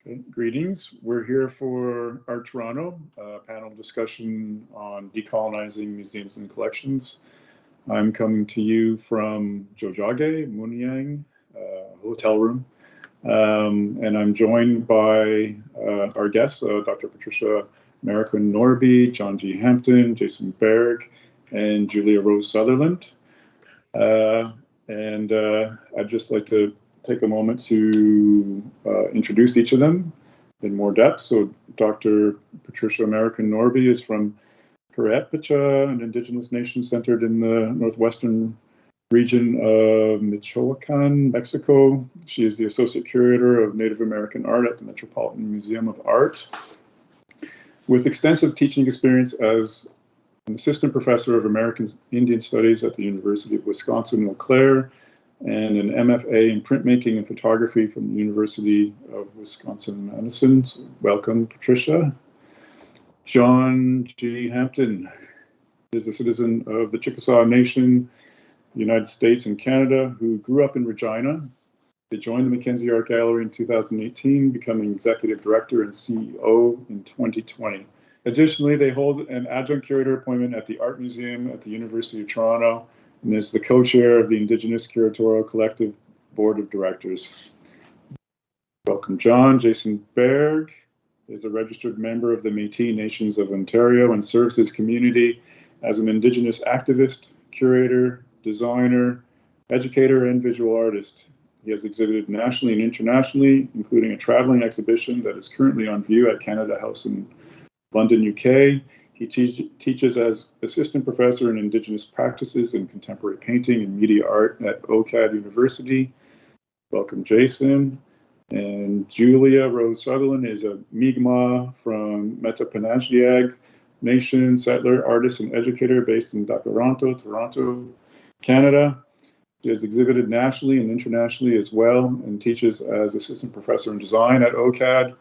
Okay, greetings. We're here for Art Toronto, a panel discussion on decolonizing museums and collections. I'm coming to you from Jojage, Munyang, hotel room. And I'm joined by our guests, Dr. Patricia Marroquin Norby, John G. Hampton, Jason Berg, and Julia Rose Sutherland. I'd just like to take a moment to introduce each of them in more depth. So Dr. Patricia Marroquin Norby is from Patricia, an Indigenous nation centered in the northwestern region of Michoacan, Mexico. She is the Associate Curator of Native American Art at the Metropolitan Museum of Art. With extensive teaching experience as an Assistant Professor of American Indian Studies at the University of Wisconsin-Eau Claire, and an MFA in printmaking and photography from the University of Wisconsin-Madison. So welcome, Patricia. John G. Hampton is a citizen of the Chickasaw Nation, the United States and Canada, who grew up in Regina. They joined the MacKenzie Art Gallery in 2018, becoming Executive Director and CEO in 2020. Additionally, they hold an adjunct curator appointment at the Art Museum at the University of Toronto, and is the co-chair of the Indigenous Curatorial Collective Board of Directors. Welcome, John. Jason Berg is a registered member of the Métis Nations of Ontario and serves his community as an Indigenous activist, curator, designer, educator, and visual artist. He has exhibited nationally and internationally, including a traveling exhibition that is currently on view at Canada House in London, UK. He teaches as Assistant Professor in Indigenous Practices in Contemporary Painting and Media Art at OCAD University. Welcome, Jason. And Julia Rose Sutherland is a Mi'kmaq from Metapanachioag Nation, settler, artist, and educator based in Toronto, Canada. She has exhibited nationally and internationally as well, and teaches as Assistant Professor in Design at OCAD.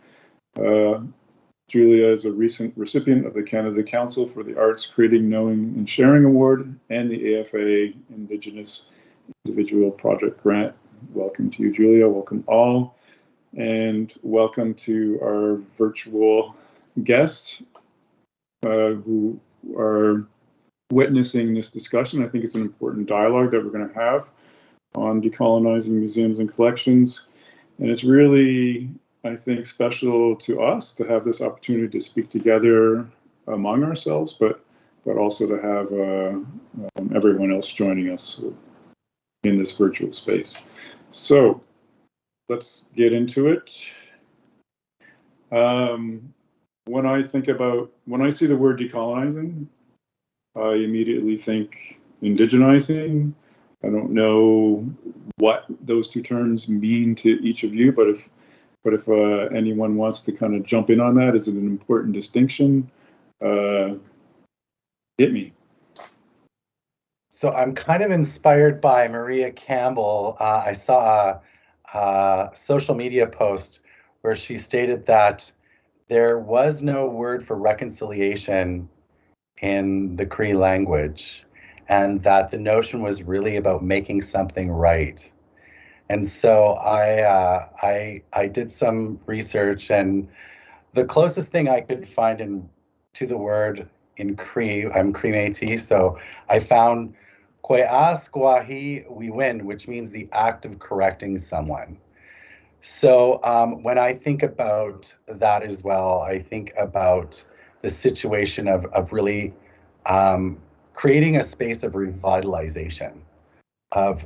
Julia is a recent recipient of the Canada Council for the Arts Creating, Knowing, and Sharing Award and the AFA Indigenous Individual Project Grant. Welcome to you, Julia. Welcome all. And welcome to our virtual guests who are witnessing this discussion. I think it's an important dialogue that we're going to have on decolonizing museums and collections. And it's really, I think, special to us to have this opportunity to speak together among ourselves, but also to have everyone else joining us in this virtual space. So let's get into it. When I see the word decolonizing, I immediately think indigenizing. I don't know what those two terms mean to each of you, but if anyone wants to kind of jump in on that, is it an important distinction? Hit me. So I'm kind of inspired by Maria Campbell. I saw a social media post where she stated that there was no word for reconciliation in the Cree language, and that the notion was really about making something right. And so I did some research, and the closest thing I could find to the word in Cree, I'm Cree Métis, so I found Kwe'as Gwahi Wiwin, which means the act of correcting someone. So when I think about that as well, I think about the situation of really creating a space of revitalization, of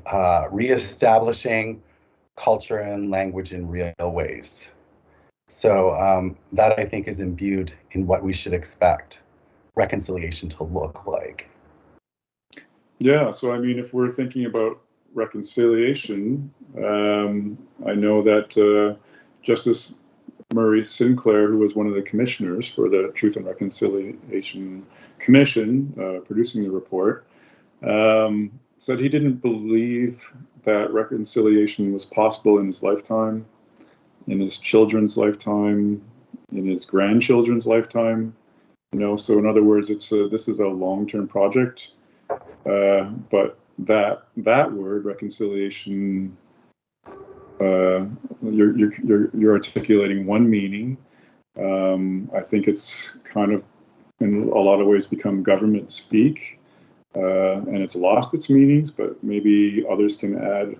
reestablishing culture and language in real ways. So that, I think, is imbued in what we should expect reconciliation to look like. Yeah, so I mean, if we're thinking about reconciliation, I know that Justice Murray Sinclair, who was one of the commissioners for the Truth and Reconciliation Commission, producing the report, said he didn't believe that reconciliation was possible in his lifetime, in his children's lifetime, in his grandchildren's lifetime. So in other words, this is a long-term project, but that word reconciliation you're articulating one meaning. I think it's kind of in a lot of ways become government speak, and it's lost its meanings, but maybe others can add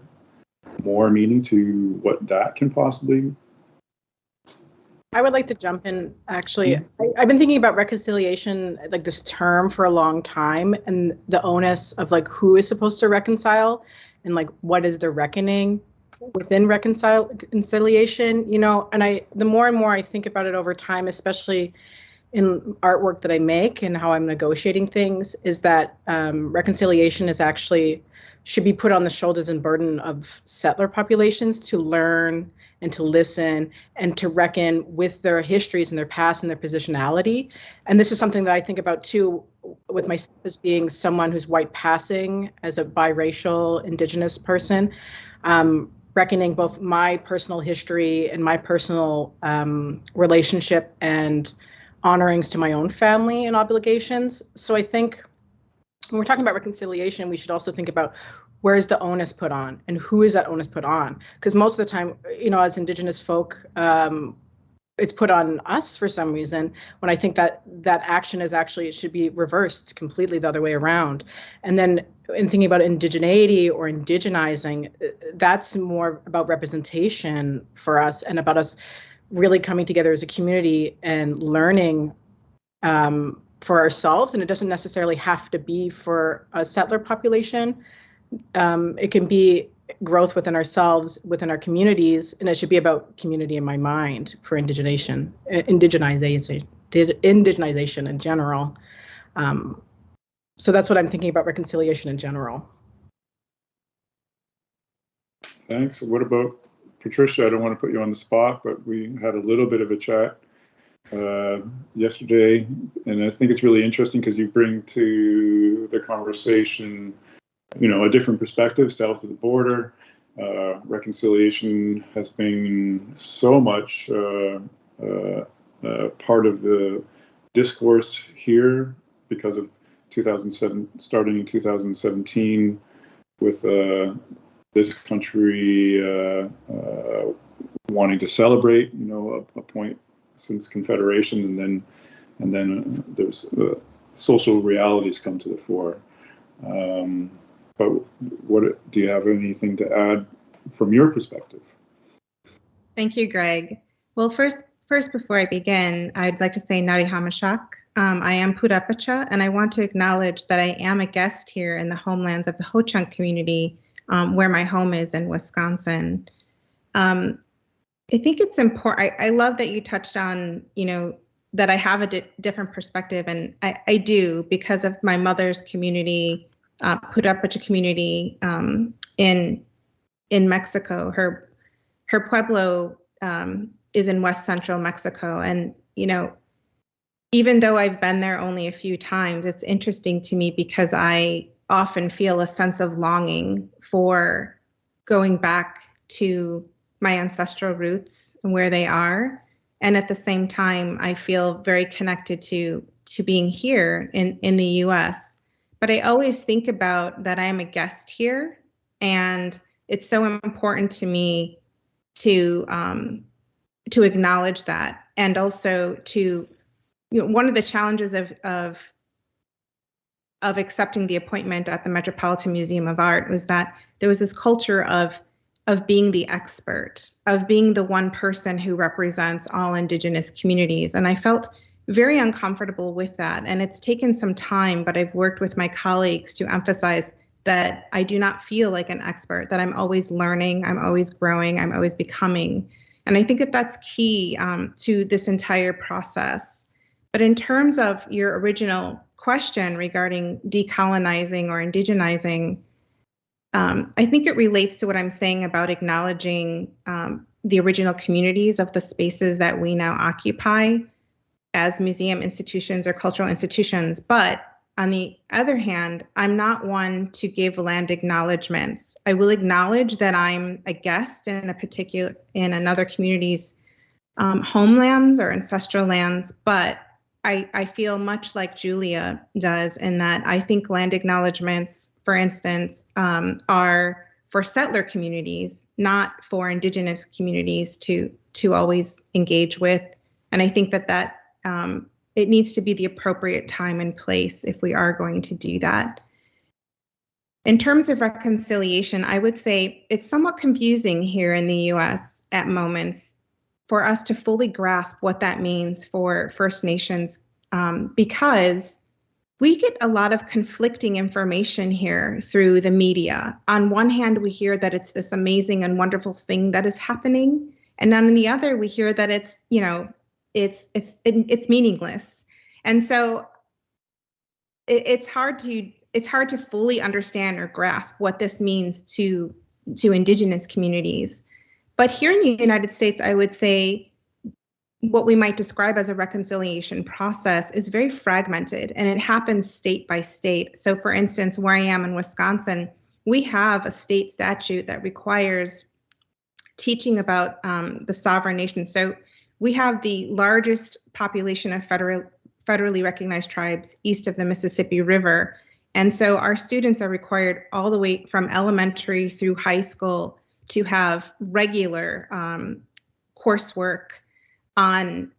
more meaning to what that can possibly. I would like to jump in, actually. I've been thinking about reconciliation, like this term, for a long time, and the onus of like who is supposed to reconcile and like what is the reckoning within reconciliation, you know. And the more and more I think about it over time, especially in artwork that I make and how I'm negotiating things, is that reconciliation is actually should be put on the shoulders and burden of settler populations to learn and to listen and to reckon with their histories and their past and their positionality. And this is something that I think about too, with myself as being someone who's white passing, as a biracial Indigenous person, reckoning both my personal history and my personal relationship and honorings to my own family and obligations. So I think when we're talking about reconciliation, we should also think about where is the onus put on and who is that onus put on? Because most of the time, you know, as Indigenous folk, it's put on us for some reason, when I think that that action is actually, it should be reversed completely the other way around. And then in thinking about indigeneity or indigenizing, that's more about representation for us and about us really coming together as a community and learning for ourselves. And it doesn't necessarily have to be for a settler population. It can be growth within ourselves, within our communities, and it should be about community in my mind for indigenization in general. So that's what I'm thinking about reconciliation in general. Thanks. What about Patricia? I don't want to put you on the spot, but we had a little bit of a chat yesterday, and I think it's really interesting because you bring to the conversation, you know, a different perspective south of the border. Reconciliation has been so much part of the discourse here because of 2007, starting in 2017 with this country wanting to celebrate, you know, a point since Confederation, and then there's social realities come to the fore. But what do you have anything to add from your perspective? Thank you, Greg. Well, first, before I begin, I'd like to say Nari Hamashak. I am Pudapacha, and I want to acknowledge that I am a guest here in the homelands of the Ho-Chunk community, where my home is in Wisconsin. I think it's important. I love that you touched on, you know, that I have a different perspective, and I do, because of my mother's community, Pudapacha community in Mexico. Her Pueblo is in west central Mexico, and you know, even though I've been there only a few times, it's interesting to me because I often feel a sense of longing for going back to my ancestral roots and where they are, and at the same time, I feel very connected to being here in the U.S. But I always think about that I am a guest here, and it's so important to me to acknowledge that, and also to, you know, one of the challenges of accepting the appointment at the Metropolitan Museum of Art was that there was this culture of being the expert, of being the one person who represents all Indigenous communities, and I felt very uncomfortable with that. And it's taken some time, but I've worked with my colleagues to emphasize that I do not feel like an expert, that I'm always learning, I'm always growing, I'm always becoming. And I think that that's key to this entire process. But in terms of your original question regarding decolonizing or indigenizing, I think it relates to what I'm saying about acknowledging the original communities of the spaces that we now occupy as museum institutions or cultural institutions. But on the other hand, I'm not one to give land acknowledgements. I will acknowledge that I'm a guest in another community's homelands or ancestral lands, but I feel much like Julia does in that I think land acknowledgements, for instance, are for settler communities, not for Indigenous communities to always engage with. And I think that it needs to be the appropriate time and place if we are going to do that. In terms of reconciliation, I would say it's somewhat confusing here in the US at moments for us to fully grasp what that means for First Nations, because we get a lot of conflicting information here through the media. On one hand, we hear that it's this amazing and wonderful thing that is happening, and on the other, we hear that it's, you know, it's meaningless. And so it's hard to fully understand or grasp what this means to Indigenous communities. But here in the United States, I would say what we might describe as a reconciliation process is very fragmented, and it happens state by state. So for instance, where I am in Wisconsin, we have a state statute that requires teaching about the sovereign nation. So we have the largest population of federally recognized tribes east of the Mississippi River. And so our students are required all the way from elementary through high school to have regular coursework on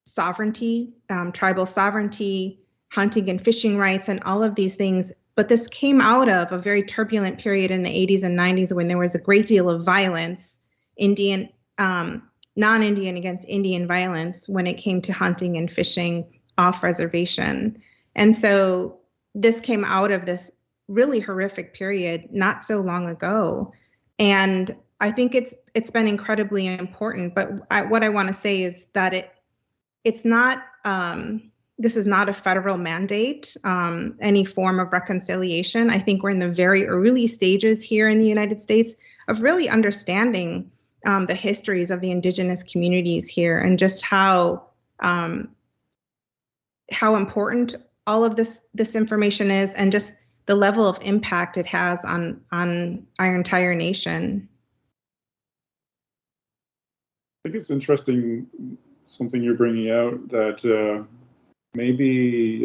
sovereignty, tribal sovereignty, hunting and fishing rights, and all of these things. But this came out of a very turbulent period in the 80s and 90s when there was a great deal of violence, non-Indian against Indian violence, when it came to hunting and fishing off reservation. And so this came out of this really horrific period not so long ago. And I think it's been incredibly important. But what I want to say is that it's not, this is not a federal mandate, any form of reconciliation. I think we're in the very early stages here in the United States of really understanding the histories of the Indigenous communities here, and just how important all of this information is, and just the level of impact it has on our entire nation. I think it's interesting, something you're bringing out, that maybe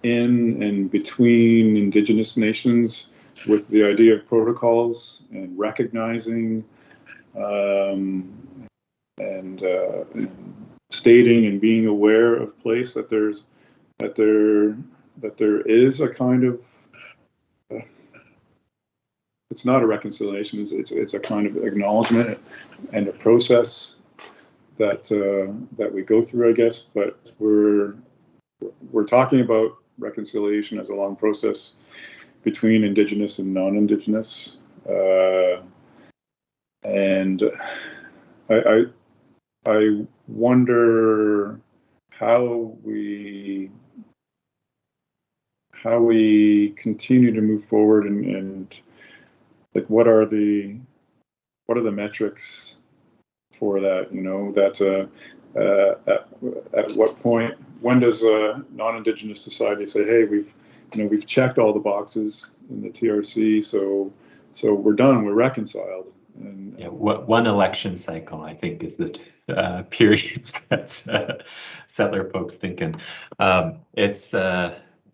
in and between Indigenous nations, with the idea of protocols and recognizing and stating and being aware of place, that there is a kind of it's not a reconciliation, it's a kind of acknowledgement and a process that we go through, I guess. But we're talking about reconciliation as a long process between Indigenous and non-Indigenous, and I wonder how we continue to move forward, and like what are the metrics for that? You know, that at what point, when does a non-Indigenous society say, hey, we've checked all the boxes in the TRC, so we're done, we're reconciled? And yeah, one election cycle, I think, is the period that's settler folks thinking. It's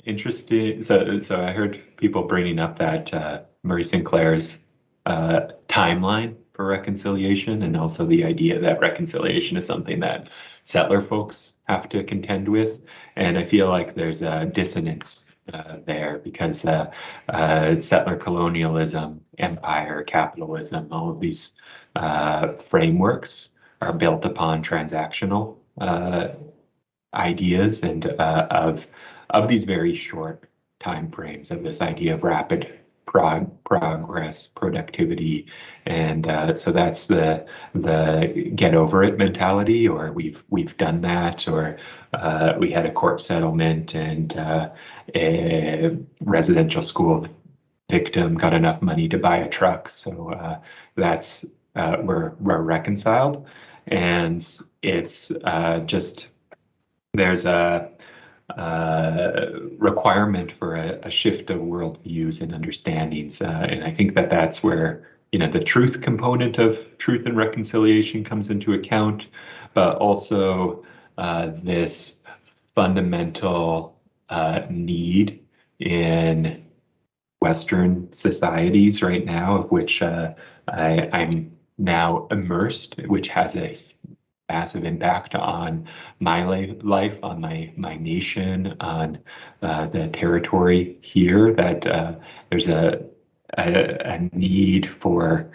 interesting. So I heard people bringing up that Murray Sinclair's timeline for reconciliation, and also the idea that reconciliation is something that settler folks have to contend with. And I feel like there's a dissonance there, because settler colonialism, empire, capitalism, all of these frameworks are built upon transactional ideas, and of these very short time frames, of this idea of rapid progress, productivity, and so that's the get over it mentality, or we've done that, or we had a court settlement and a residential school victim got enough money to buy a truck, so that's we're reconciled. And it's just there's a requirement for a shift of worldviews and understandings, and I think that's where the truth component of truth and reconciliation comes into account, but also this fundamental need in Western societies right now, of which I'm now immersed, which has a massive impact on my life, on my nation, on the territory here, that there's a need for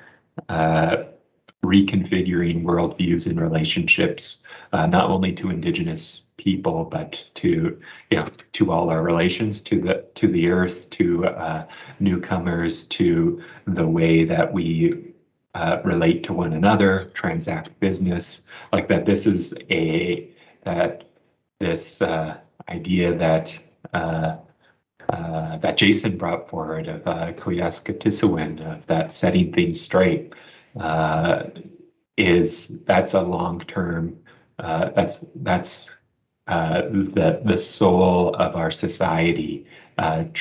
reconfiguring worldviews and relationships, not only to Indigenous people, but to all our relations to the earth, to newcomers, to the way that we relate to one another, transact business, like that. This is this idea that that Jason brought forward of Koyaskatisuwin, of that setting things straight. That's a long-term, that's the soul of our society, of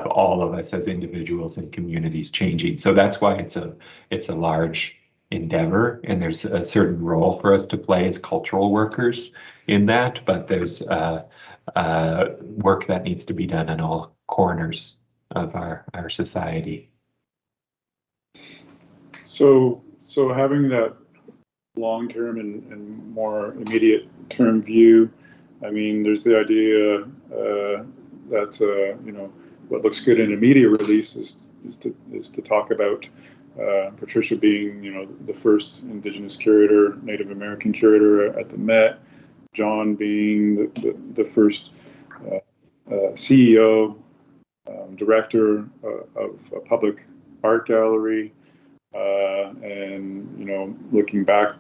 all of us as individuals and communities changing. So that's why it's a large endeavor, and there's a certain role for us to play as cultural workers in that, but there's work that needs to be done in all corners of our society. So having that long-term and more immediate-term view, I mean, there's the idea that what looks good in a media release is to talk about Patricia being the first Indigenous curator, Native American curator at the Met, John being the first CEO, director of a public art gallery. And looking back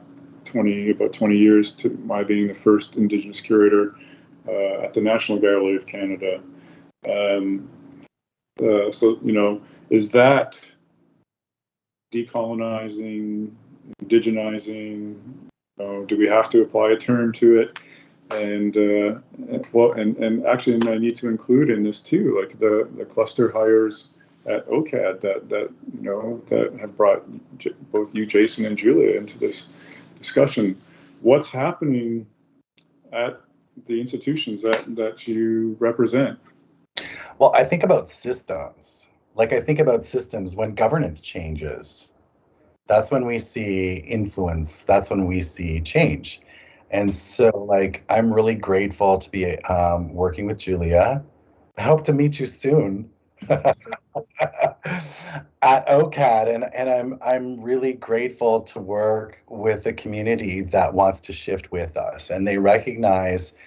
about 20 years to my being the first Indigenous curator at the National Gallery of Canada. So is that decolonizing, indigenizing? Do we have to apply a term to it? And actually, I need to include in this too, like the cluster hires at OCAD that have brought both you, Jason, and Julia into this discussion. What's happening at the institutions that you represent? Well, I think about systems. Like, I think about systems when governance changes. That's when we see influence. That's when we see change. And so, like, I'm really grateful to be working with Julia. I hope to meet you soon. At OCAD, and I'm really grateful to work with a community that wants to shift with us, and they recognize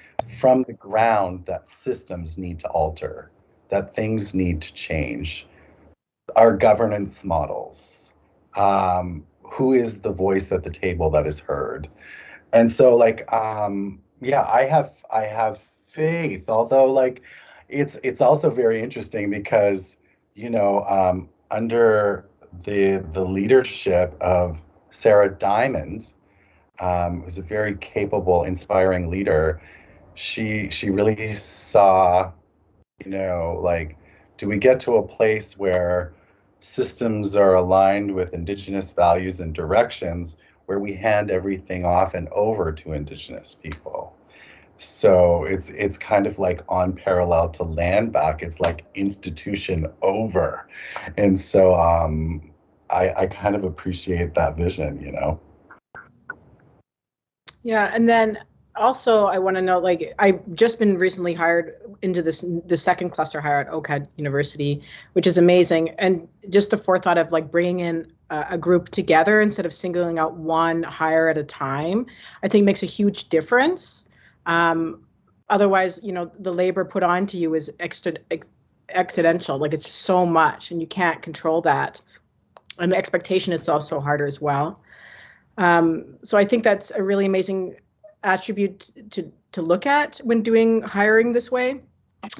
from the ground that systems need to alter, that things need to change, our governance models, who is the voice at the table that is heard. And so, like, I have faith, although, like, it's also very interesting because, under the leadership of Sarah Diamond, who's a very capable, inspiring leader, she really saw, like, do we get to a place where systems are aligned with Indigenous values and directions, where we hand everything off and over to Indigenous people? So it's kind of like on parallel to land back. It's like institution over. And so I kind of appreciate that vision, Yeah, and then also I want to know, like, I've just been recently hired into the second cluster hire at OCAD University, which is amazing. And just the forethought of like bringing in a group together instead of singling out one hire at a time, I think makes a huge difference. Otherwise, the labor put onto you is exponential. Like, it's so much, and you can't control that. And the expectation is also harder as well. So I think that's a really amazing attribute to look at when doing hiring this way.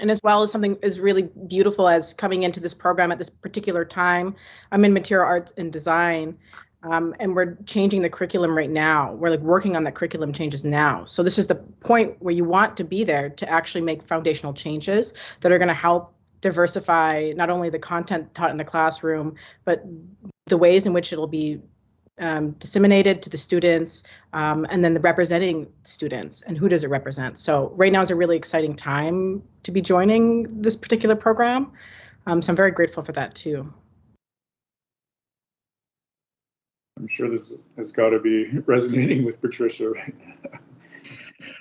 And as well as something as really beautiful as coming into this program at this particular time. I'm in material arts and design. And we're changing the curriculum right now. We're like working on that curriculum changes now. So this is the point where you want to be there to actually make foundational changes that are going to help diversify not only the content taught in the classroom, but the ways in which it'll be disseminated to the students, and then the representing students and who does it represent. So right now is a really exciting time to be joining this particular program. So I'm very grateful for that too. I'm sure this has got to be resonating with Patricia right now.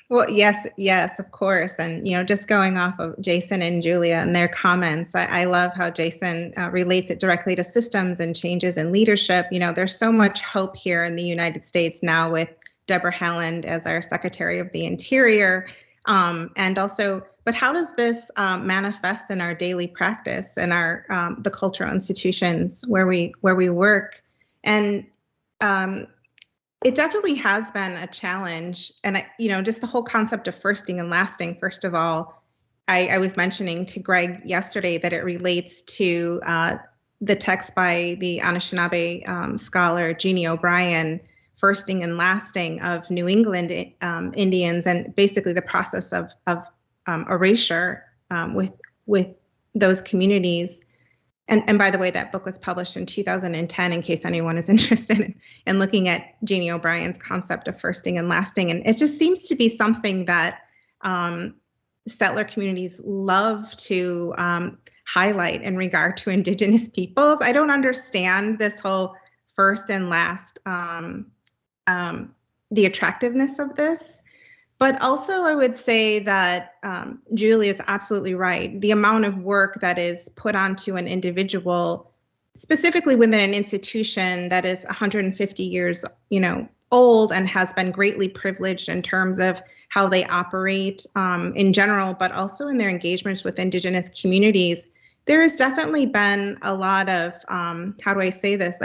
Well, yes, of course. And, just going off of Jason and Julia and their comments, I love how Jason relates it directly to systems and changes in leadership. There's so much hope here in the United States now with Deborah Haaland as our Secretary of the Interior. And also, but how does this manifest in our daily practice and our the cultural institutions where we work? And it definitely has been a challenge. And, just the whole concept of firsting and lasting, first of all, I was mentioning to Greg yesterday that it relates to the text by the Anishinaabe scholar Jeannie O'Brien, Firsting and Lasting of New England Indians, and basically the process of erasure with those communities. And by the way, that book was published in 2010, in case anyone is interested in looking at Jeannie O'Brien's concept of firsting and lasting. And it just seems to be something that settler communities love to highlight in regard to Indigenous peoples. I don't understand this whole first and last, the attractiveness of this. But also, I would say that Julie is absolutely right. The amount of work that is put onto an individual, specifically within an institution that is 150 years, old and has been greatly privileged in terms of how they operate in general, but also in their engagements with Indigenous communities, there has definitely been a lot of, how do I say this?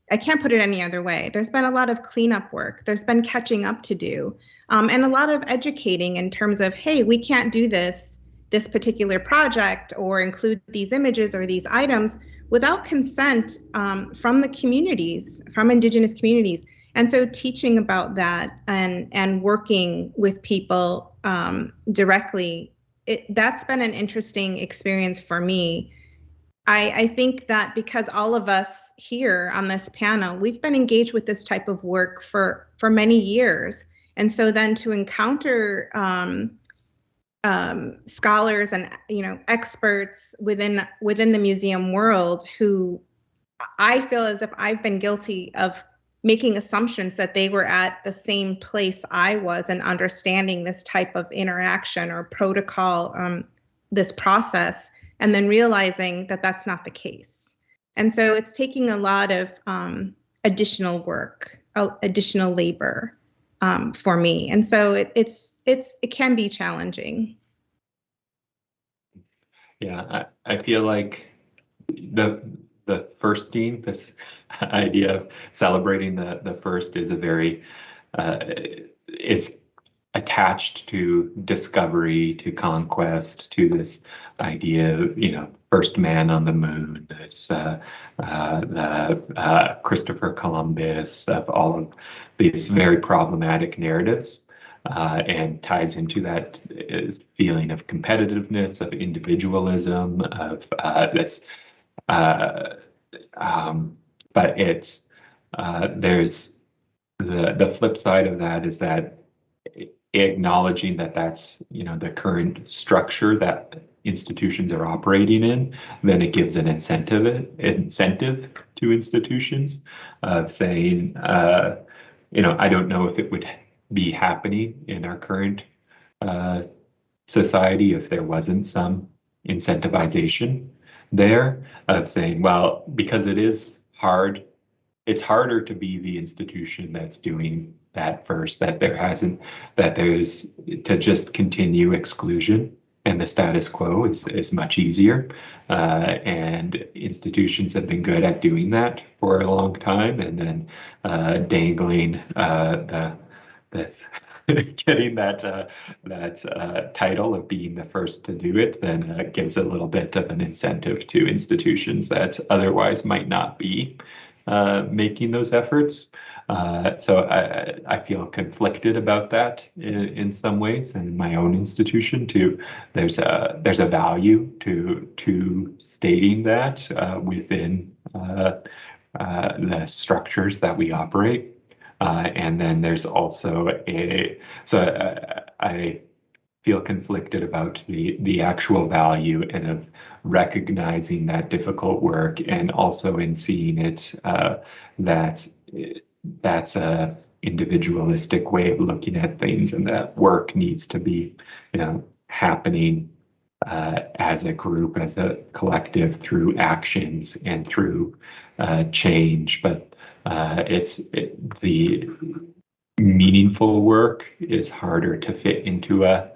I can't put it any other way. There's been a lot of cleanup work. There's been catching up to do, and a lot of educating in terms of, hey, we can't do this particular project or include these images or these items without consent from the communities, from Indigenous communities. And so teaching about that and working with people directly, that's been an interesting experience for me. I think that because all of us here on this panel, we've been engaged with this type of work for many years. And so then to encounter scholars and experts within the museum world who I feel as if I've been guilty of making assumptions that they were at the same place I was and understanding this type of interaction or protocol, this process, and then realizing that that's not the case. And so it's taking a lot of additional work, additional labor for me. And so it can be challenging. Yeah, I feel like the firsting, this idea of celebrating the first is a very is attached to discovery, to conquest, to this idea of, first man on the moon, this Christopher Columbus, of all of these very problematic narratives, and ties into that feeling of competitiveness, of individualism, of this. But it's there's the flip side of that is that acknowledging that that's the current structure that institutions are operating in, then it gives an incentive to institutions of saying, I don't know if it would be happening in our current society if there wasn't some incentivization there of saying, well, because it is hard, it's harder to be the institution that's doing that first, that there's to just continue exclusion, and the status quo is much easier. And institutions have been good at doing that for a long time, and then dangling getting that title of being the first to do it, then gives a little bit of an incentive to institutions that otherwise might not be making those efforts. So I feel conflicted about that in some ways, and in my own institution too. There's a value to stating that within the structures that we operate, and then there's also I feel conflicted about the actual value and of recognizing that difficult work, and also in seeing it that's a individualistic way of looking at things, and that work needs to be, happening as a group, as a collective, through actions and through change. But the meaningful work is harder to fit into a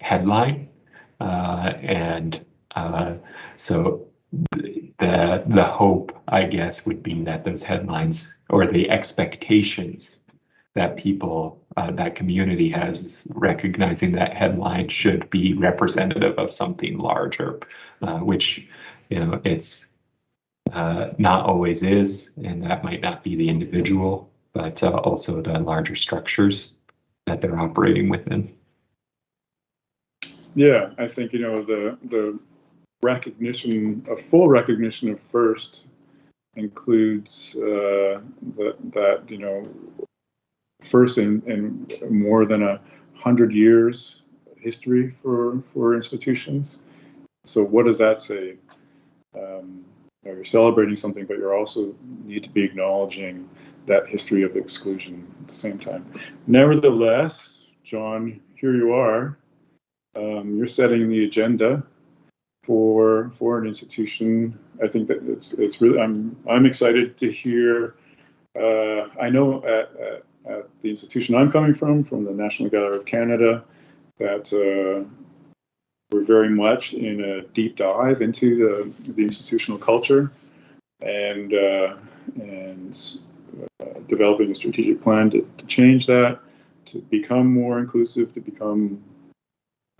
headline, and so the hope, I guess, would be that those headlines, or the expectations that people, that community has, recognizing that headline should be representative of something larger, which, it's not always is, and that might not be the individual, but also the larger structures that they're operating within. Yeah, I think, the recognition, a full recognition of first includes that first in more than 100 years history for institutions. So what does that say? You're celebrating something, but you're also need to be acknowledging that history of exclusion at the same time. Nevertheless, John, here you are. You're setting the agenda for an institution. I think that it's really, I'm excited to hear. I know at the institution I'm coming from the National Gallery of Canada, that we're very much in a deep dive into the institutional culture, and developing a strategic plan to change that, to become more inclusive, to become,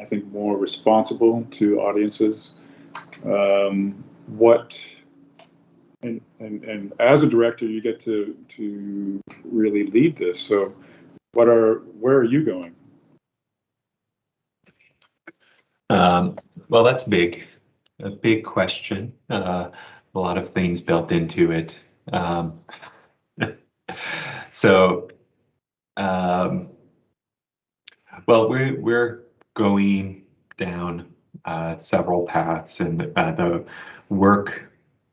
I think, more responsible to audiences. And as a director, you get to really lead this. So, where are you going? Well, that's a big question. A lot of things built into it. So, well, we're going down several paths, and the work.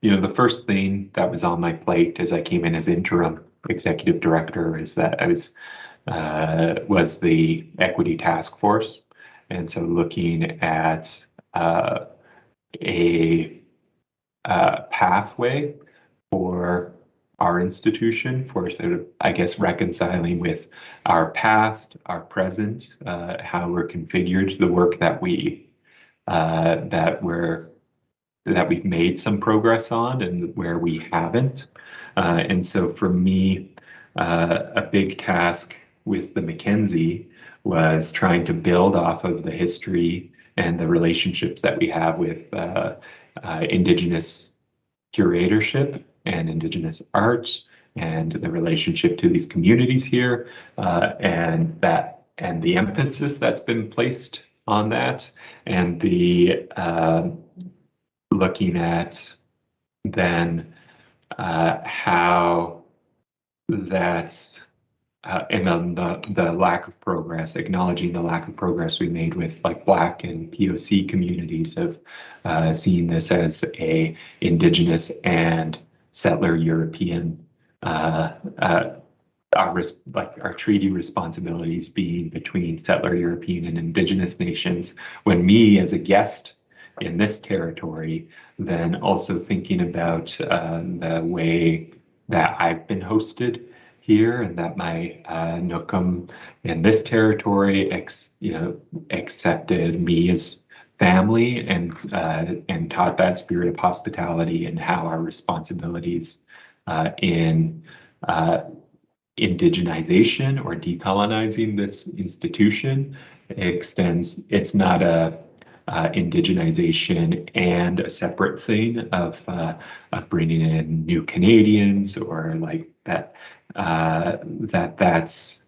The first thing that was on my plate as I came in as interim executive director is that I was the equity task force, and so looking at a pathway for our institution, for sort of, I guess, reconciling with our past, our present, how we're configured, the work that we've made some progress on, and where we haven't. And so for me, a big task with the MacKenzie was trying to build off of the history and the relationships that we have with Indigenous curatorship and Indigenous art, and the relationship to these communities here, and the emphasis that's been placed on that, and the looking at then how that's and then the lack of progress, acknowledging the lack of progress we made with Black and POC communities of seeing this as a Indigenous and settler European, our treaty responsibilities being between settler European and Indigenous nations, when me as a guest in this territory, then also thinking about the way that I've been hosted here, and that my Nookum in this territory accepted me as family, and taught that spirit of hospitality, and how our responsibilities in indigenization or decolonizing this institution extends. It's not a indigenization and a separate thing of bringing in new Canadians, or that. That's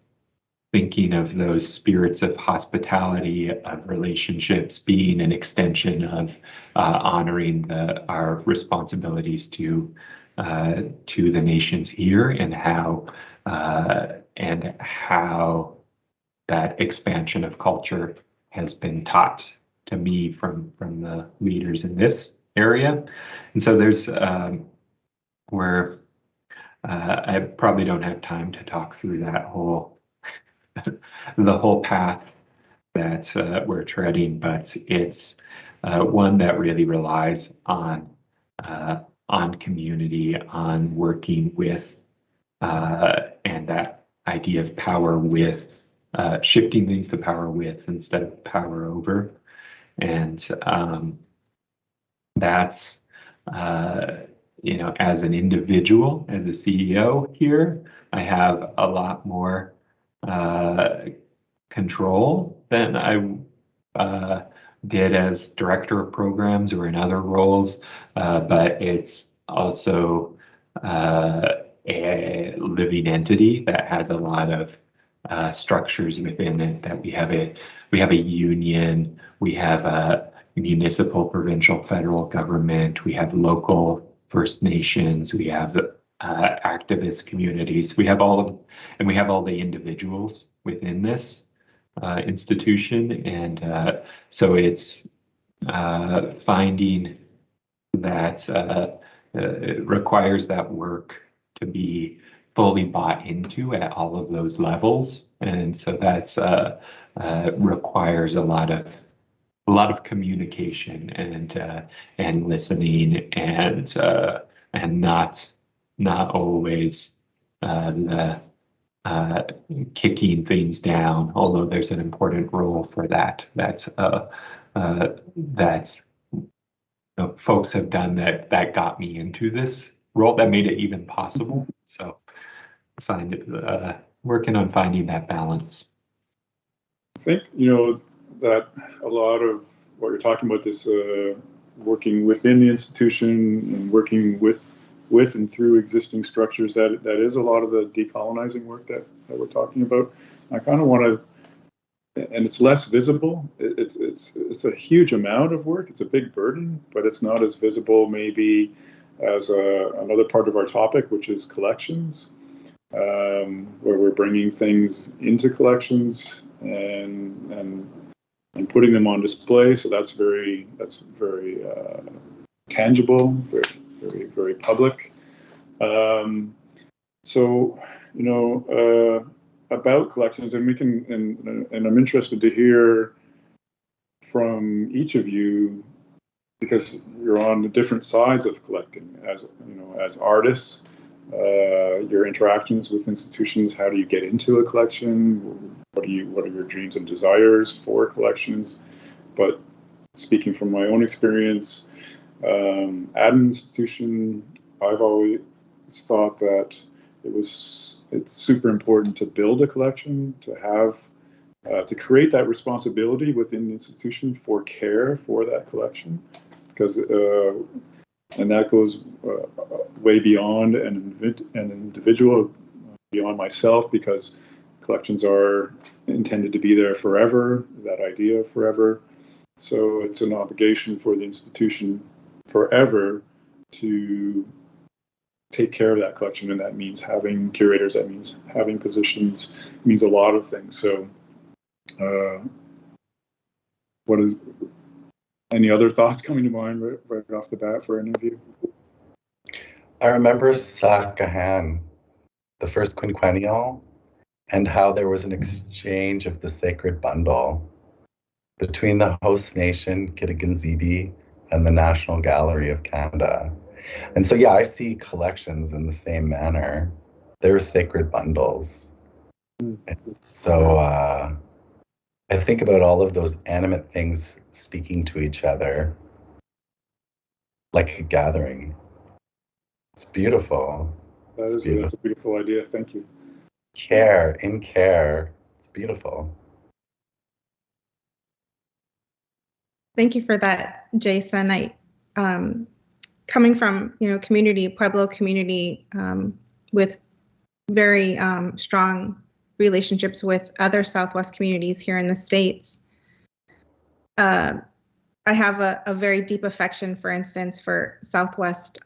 thinking of those spirits of hospitality, of relationships, being an extension of honoring our responsibilities to the nations here, and how that expansion of culture has been taught to me from the leaders in this area. And so there's where I probably don't have time to talk through that whole the whole path that we're treading, but it's one that really relies on community, on working with, and that idea of power with, shifting things to power with instead of power over. And that's, as an individual, as a CEO here, I have a lot more control than I did as director of programs or in other roles, but it's also a living entity that has a lot of structures within it. That we have a union, we have a municipal, provincial, federal government, we have local First Nations, we have activist communities, we have all the individuals within this institution, and so it's finding that it requires that work to be fully bought into at all of those levels, and so that's requires a lot of communication and listening, and not always the kicking things down, although there's an important role for that. That's folks have done that got me into this role, that made it even possible. So working on finding that balance. I think that a lot of what you're talking about, this working within the institution and working with and through existing structures, that is a lot of the decolonizing work that we're talking about. I kind of want to, and it's less visible. It's a huge amount of work. It's a big burden, but it's not as visible maybe as another part of our topic, which is collections, where we're bringing things into collections and putting them on display. So that's very tangible, very public. So about collections, and we can, and I'm interested to hear from each of you, because you're on the different sides of collecting as artists. Your interactions with institutions. How do you get into a collection? What are your dreams and desires for collections? But speaking from my own experience, at an institution, I've always thought that it's super important to build a collection, to have to create that responsibility within the institution for care for that collection, because and that goes way beyond an individual, beyond myself, because collections are intended to be there forever, that idea of forever. So it's an obligation for the institution forever to take care of that collection, and that means having curators, that means having positions, means a lot of things. So any other thoughts coming to mind right off the bat for any of you? I remember Sakahan, the first quinquennial, and how there was an exchange of the sacred bundle between the host nation, Kitiganzibi, and the National Gallery of Canada. And so, yeah, I see collections in the same manner. They're sacred bundles. And so I think about all of those animate things speaking to each other like a gathering. It's beautiful. That's a beautiful idea. Thank you. Care. It's beautiful. Thank you for that, Jason. Coming from community, Pueblo community, with very strong relationships with other Southwest communities here in the States. I have a very deep affection, for instance, for Southwest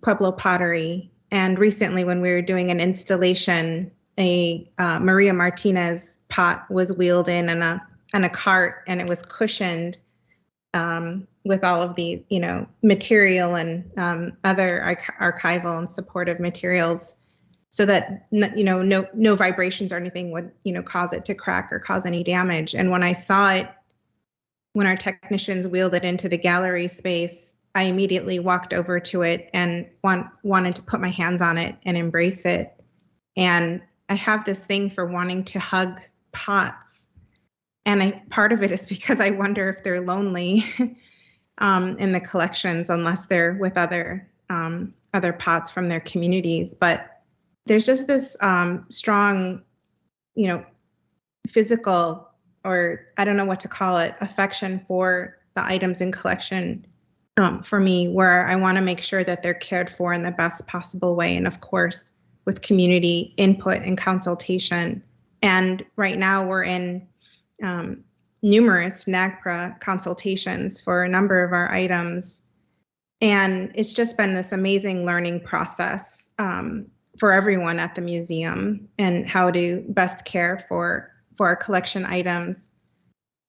Pueblo pottery. And recently, when we were doing an installation, a Maria Martinez pot was wheeled in, and a cart, and it was cushioned with all of these, material and other archival and supportive materials, so that no vibrations or anything would cause it to crack or cause any damage. And when I saw it, when our technicians wheeled it into the gallery space, I immediately walked over to it and wanted to put my hands on it and embrace it. And I have this thing for wanting to hug pots. And part of it is because I wonder if they're lonely in the collections, unless they're with other pots from their communities. But there's just this strong, physical, or I don't know what to call it, affection for the items in collection for me, where I want to make sure that they're cared for in the best possible way. And of course, with community input and consultation. And right now we're in numerous NAGPRA consultations for a number of our items. And it's just been this amazing learning process for everyone at the museum, and how to best care for our collection items.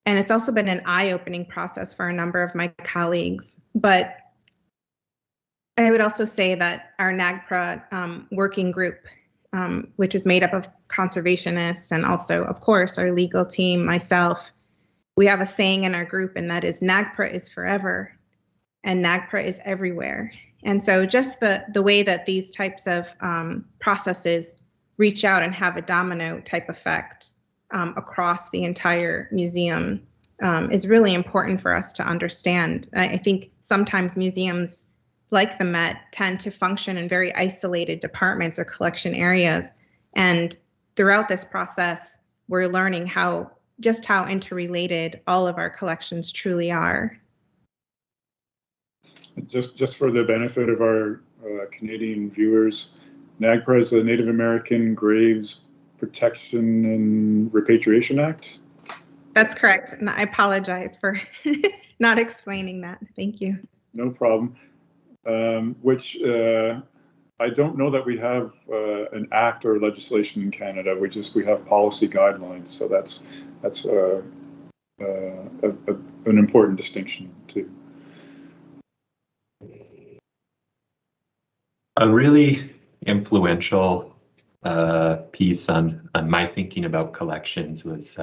And it's also been an eye-opening process for a number of my colleagues. But I would also say that our NAGPRA working group, which is made up of conservationists and also, of course, our legal team, myself, we have a saying in our group, and that is NAGPRA is forever and NAGPRA is everywhere. And so just the way that these types of processes reach out and have a domino type effect across the entire museum is really important for us to understand. I think sometimes museums like the Met tend to function in very isolated departments or collection areas. And throughout this process, we're learning how interrelated all of our collections truly are. Just for the benefit of our Canadian viewers, NAGPRA is the Native American Graves Protection and Repatriation Act. That's correct. And I apologize for not explaining that. Thank you. No problem. Which I don't know that we have an act or legislation in Canada. We have policy guidelines. So that's an important distinction too. A really influential piece on my thinking about collections was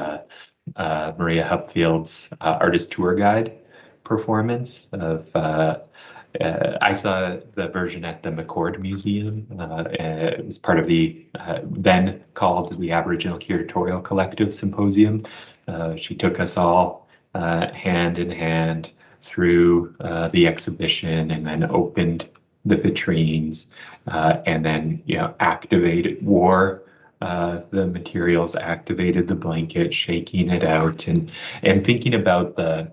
Maria Hubfield's artist tour guide performance of. I saw the version at the McCord Museum. It was part of the then called the Aboriginal Curatorial Collective Symposium. She took us all hand in hand through the exhibition, and then opened the vitrines, and then wore the materials, activated the blanket, shaking it out, and thinking about the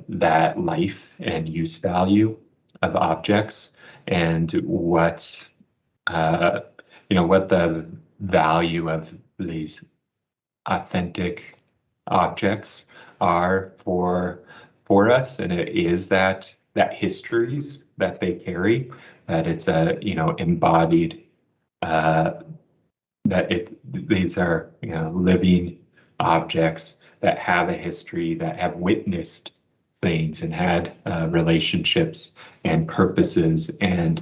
that life and use value of objects, and what the value of these authentic objects are for us. And it is that histories that they carry, that it's embodied, these are living objects that have a history, that have witnessed things and had relationships and purposes. And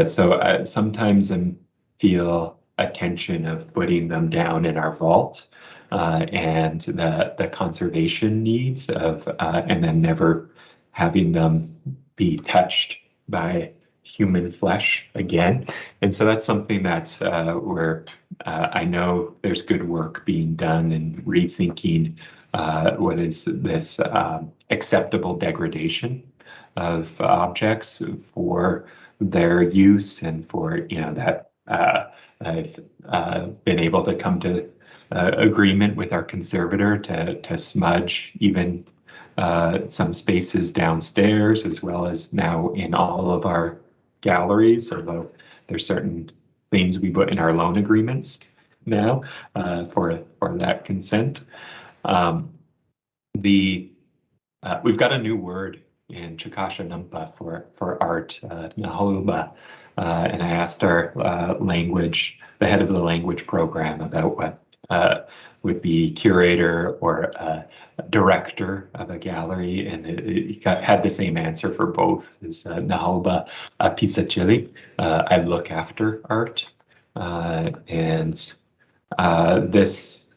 so sometimes I feel a tension of putting them down in our vault, and the conservation needs of, and then never having them be touched by human flesh again. And so that's something that's where I know there's good work being done in rethinking what is this acceptable degradation of objects for their use, and for that I've been able to come to agreement with our conservator to smudge even some spaces downstairs, as well as now in all of our galleries, although there's certain things we put in our loan agreements now for that consent. We've got a new word in Chakasha Numpa for art, Naholba, and I asked our the head of the language program, about what would be curator or director of a gallery, and it had the same answer for both. Is Nahoba Pisachili. I look after art, and this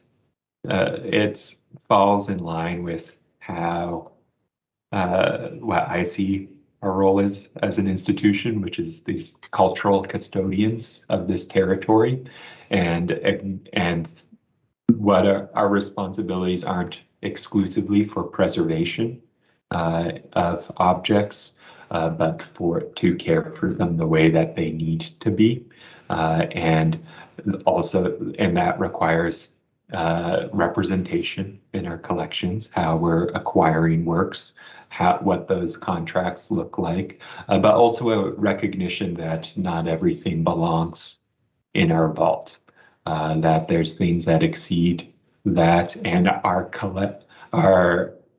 it falls in line with how what I see our role is as an institution, which is these cultural custodians of this territory, and what our responsibilities aren't exclusively for preservation of objects, but to care for them the way that they need to be, and that requires representation in our collections, how we're acquiring works, what those contracts look like, but also a recognition that not everything belongs in our vault, that there's things that exceed that, and our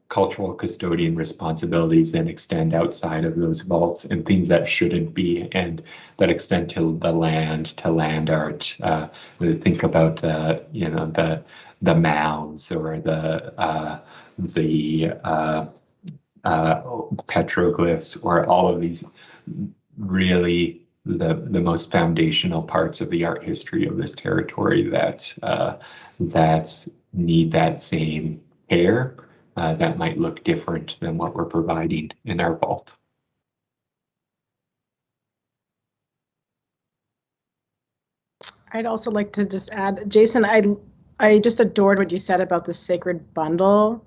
cultural custodian responsibilities then extend outside of those vaults, and things that shouldn't be, and that extend to the land, to land art. Think about the mounds or the petroglyphs, or all of these really the most foundational parts of the art history of this territory that need that same care, that might look different than what we're providing in our vault. I'd also like to just add, Jason, I just adored what you said about the sacred bundle.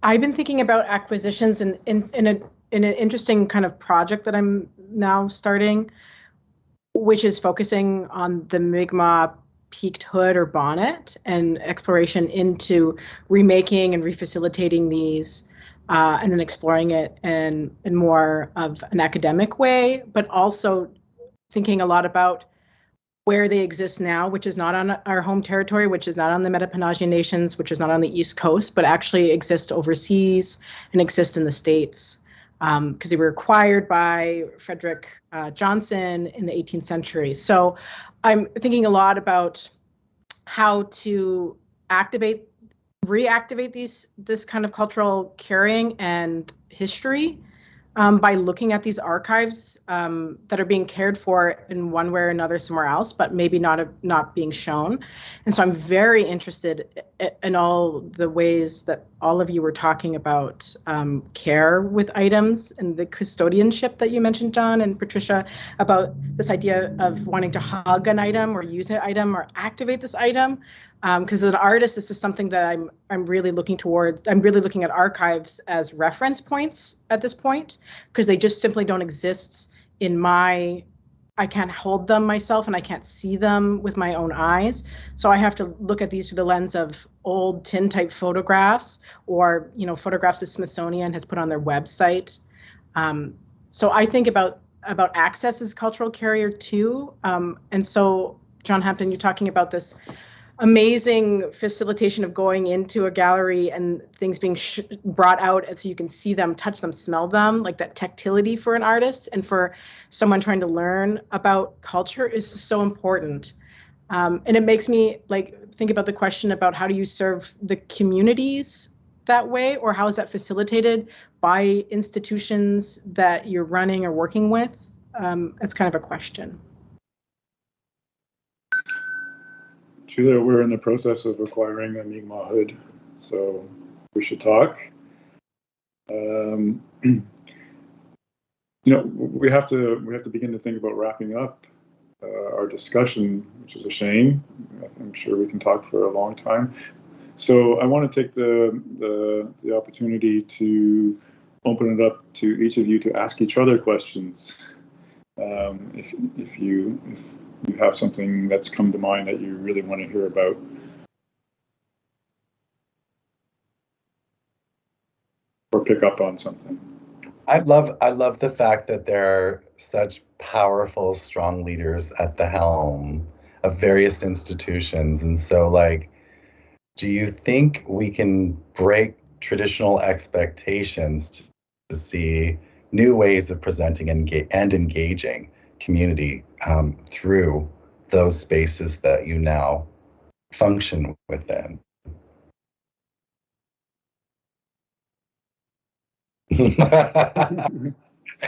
I've been thinking about acquisitions in an interesting kind of project that I'm now starting, which is focusing on the Mi'kmaq peaked hood or bonnet and exploration into remaking and refacilitating these, and then exploring it in more of an academic way, but also thinking a lot about where they exist now, which is not on our home territory, which is not on the Metapanausian Nations, which is not on the East Coast, but actually exist overseas and exist in the States, because they were acquired by Frederick Johnson in the 18th century. So I'm thinking a lot about how to reactivate this kind of cultural carrying and history, by looking at these archives that are being cared for in one way or another somewhere else, but maybe not being shown. And so I'm very interested in all the ways that all of you were talking about care with items and the custodianship that you mentioned, John and Patricia, about this idea of wanting to hug an item or use an item or activate this item. Because as an artist, this is something that I'm really looking towards. I'm really looking at archives as reference points at this point, because they just simply don't exist I can't hold them myself, and I can't see them with my own eyes. So I have to look at these through the lens of old tin type photographs, or photographs the Smithsonian has put on their website. So I think about access as cultural carrier too. And so, John Hampton, you're talking about this amazing facilitation of going into a gallery and things being brought out so you can see them, touch them, smell them, like that tactility for an artist and for someone trying to learn about culture is so important. And it makes me think about the question about how do you serve the communities that way, or how is that facilitated by institutions that you're running or working with? It's kind of a question. Julia, we're in the process of acquiring a Mi'kmaq hood, so we should talk. We have to begin to think about wrapping up our discussion, which is a shame. I'm sure we can talk for a long time. So I want to take the opportunity to open it up to each of you to ask each other questions. If you have something that's come to mind that you really want to hear about. Or pick up on something. I love the fact that there are such powerful, strong leaders at the helm of various institutions. And so, do you think we can break traditional expectations to see new ways of presenting and engaging community through those spaces that you now function within.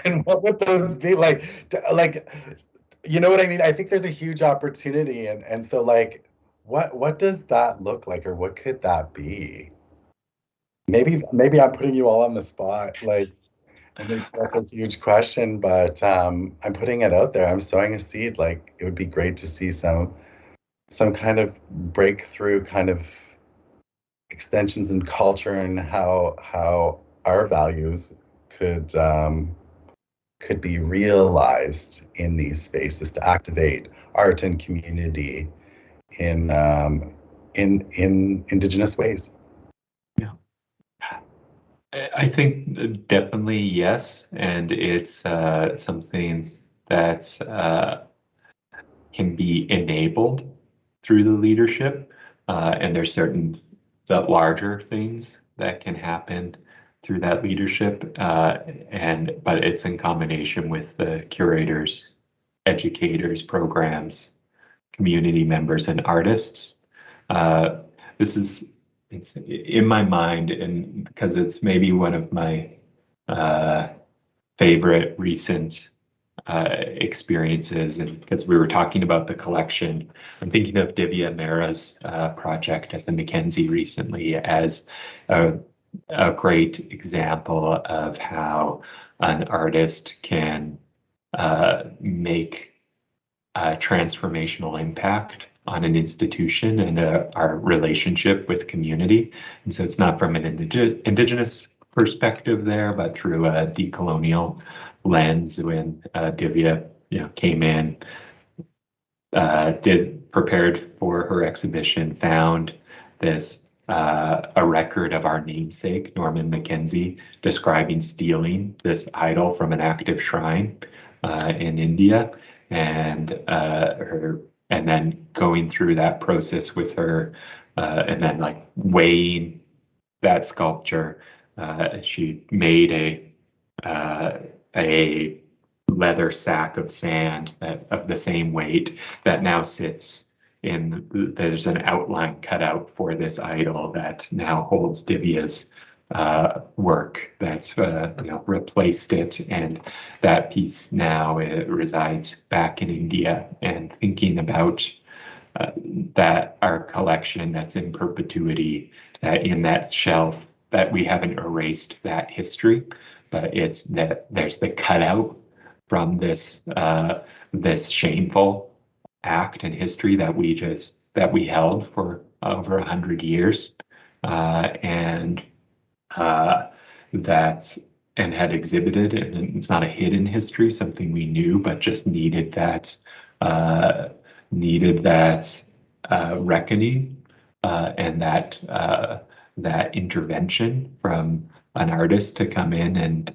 And what would those be like, you know what I mean? I think there's a huge opportunity, and so like, what does that look like, or what could that be? Maybe I'm putting you all on the spot, like, I think that's a huge question, but I'm putting it out there. I'm sowing a seed. Like, it would be great to see some kind of breakthrough, kind of extensions in culture, and how our values could be realized in these spaces to activate art and community in Indigenous ways. Yeah, I think definitely yes, and it's something that can be enabled through the leadership, and there's certain larger things that can happen through that leadership, but it's in combination with the curators, educators, programs, community members, and artists. It's in my mind, and because it's maybe one of my favorite recent experiences, and because we were talking about the collection, I'm thinking of Divya Mehra's project at the MacKenzie recently as a great example of how an artist can make a transformational impact on an institution and our relationship with community. And so it's not from an Indigenous perspective there, but through a decolonial lens. When Divya, came in, prepared for her exhibition, found this a record of our namesake, Norman MacKenzie, describing stealing this idol from an active shrine in India, and then going through that process with her, and then like weighing that sculpture. She made a leather sack of sand of the same weight that now sits there's an outline cut out for this idol that now holds Divya's work that's replaced it, and that piece now it resides back in India. And thinking about that our collection that's in perpetuity, that in that shelf, that we haven't erased that history, but it's that there's the cutout from this this shameful act in history that we held for over 100 years, and had exhibited, and it's not a hidden history, something we knew, but just needed that reckoning, and that intervention from an artist to come in and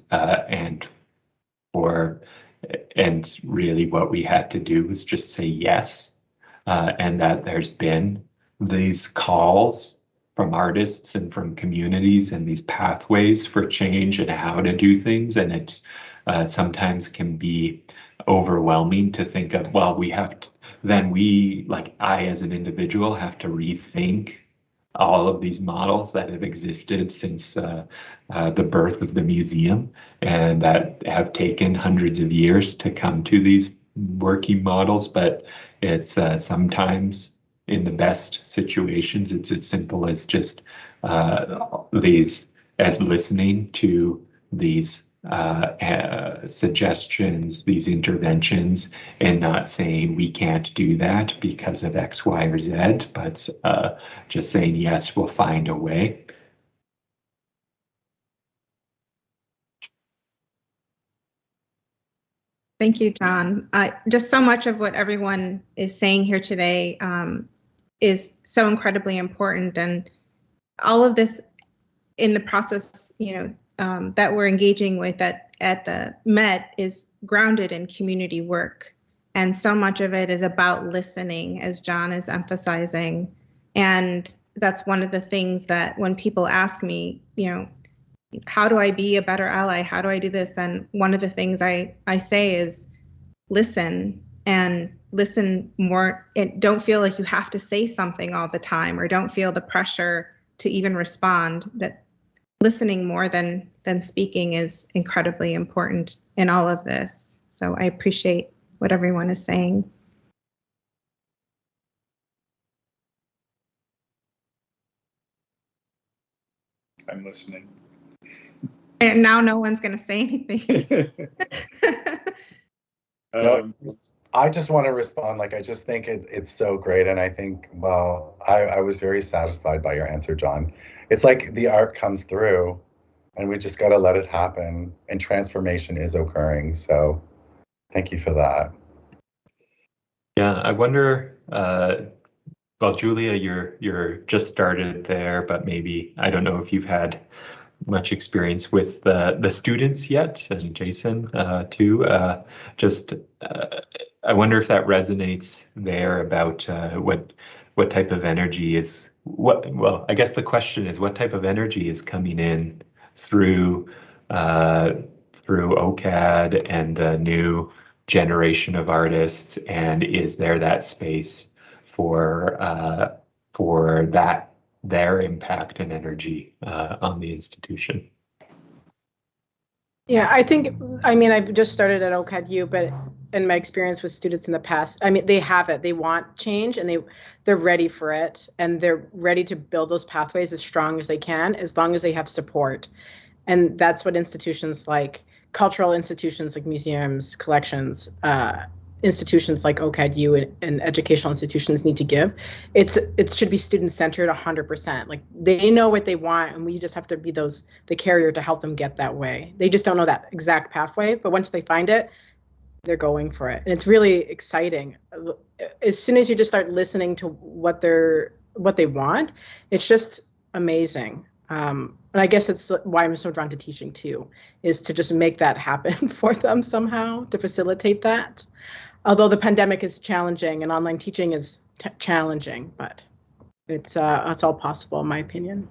really what we had to do was just say yes, and that there's been these calls from artists and from communities and these pathways for change and how to do things. And it's sometimes can be overwhelming to think of, well, I as an individual have to rethink all of these models that have existed since the birth of the museum, and that have taken hundreds of years to come to these working models. But it's sometimes in the best situations, it's as simple as just listening to these suggestions, these interventions, and not saying we can't do that because of X, Y, or Z, but just saying, yes, we'll find a way. Thank you, John. Just so much of what everyone is saying here today is so incredibly important, and all of this in the process, that we're engaging with at the Met is grounded in community work. And so much of it is about listening, as John is emphasizing. And that's one of the things that when people ask me, how do I be a better ally? How do I do this? And one of the things I say is listen, and listen more and don't feel like you have to say something all the time, or don't feel the pressure to even respond. That listening more than speaking is incredibly important in all of this. So I appreciate what everyone is saying. I'm listening. And now no one's going to say anything. I just want to respond. Like, I just think it's so great. And I think, well, I was very satisfied by your answer, John. It's like the art comes through and we just got to let it happen, and transformation is occurring. So thank you for that. Yeah, I wonder, well, Julia, you're just started there, but maybe, I don't know if you've had much experience with the students yet, and Jason too. I wonder if that resonates there about what type of energy is well, I guess the question is, what type of energy is coming in through OCAD and the new generation of artists, and is there that space for that, their impact and energy on the institution? Yeah, I mean, I've just started at OCAD U, but in my experience with students in the past, I mean, they have it. They want change, and they're ready for it, and they're ready to build those pathways as strong as they can, as long as they have support. And that's what institutions like cultural institutions like museums, collections, institutions like OCAD U and educational institutions need to give. It should be student-centered 100%. Like, they know what they want, and we just have to be the carrier to help them get that way. They just don't know that exact pathway, but once they find it, they're going for it. And it's really exciting. As soon as you just start listening to what they want, it's just amazing. And I guess it's why I'm so drawn to teaching too, is to just make that happen for them somehow, to facilitate that. Although the pandemic is challenging and online teaching is challenging, but it's all possible in my opinion.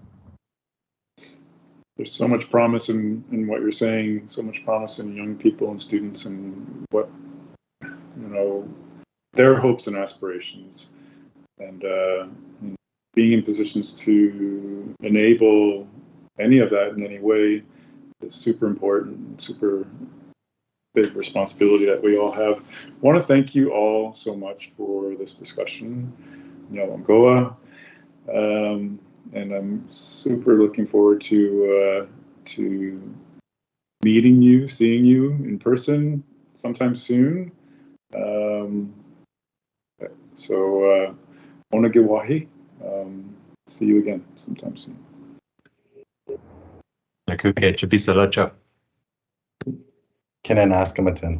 There's so much promise in what you're saying, so much promise in young people and students, and what, their hopes and aspirations, and being in positions to enable any of that in any way is super important, super big responsibility that we all have. I want to thank you all so much for this discussion. Angoa. And I'm super looking forward to meeting you, seeing you in person sometime soon. So Onagiwahi. See you again sometime soon. Kinanaskamatin.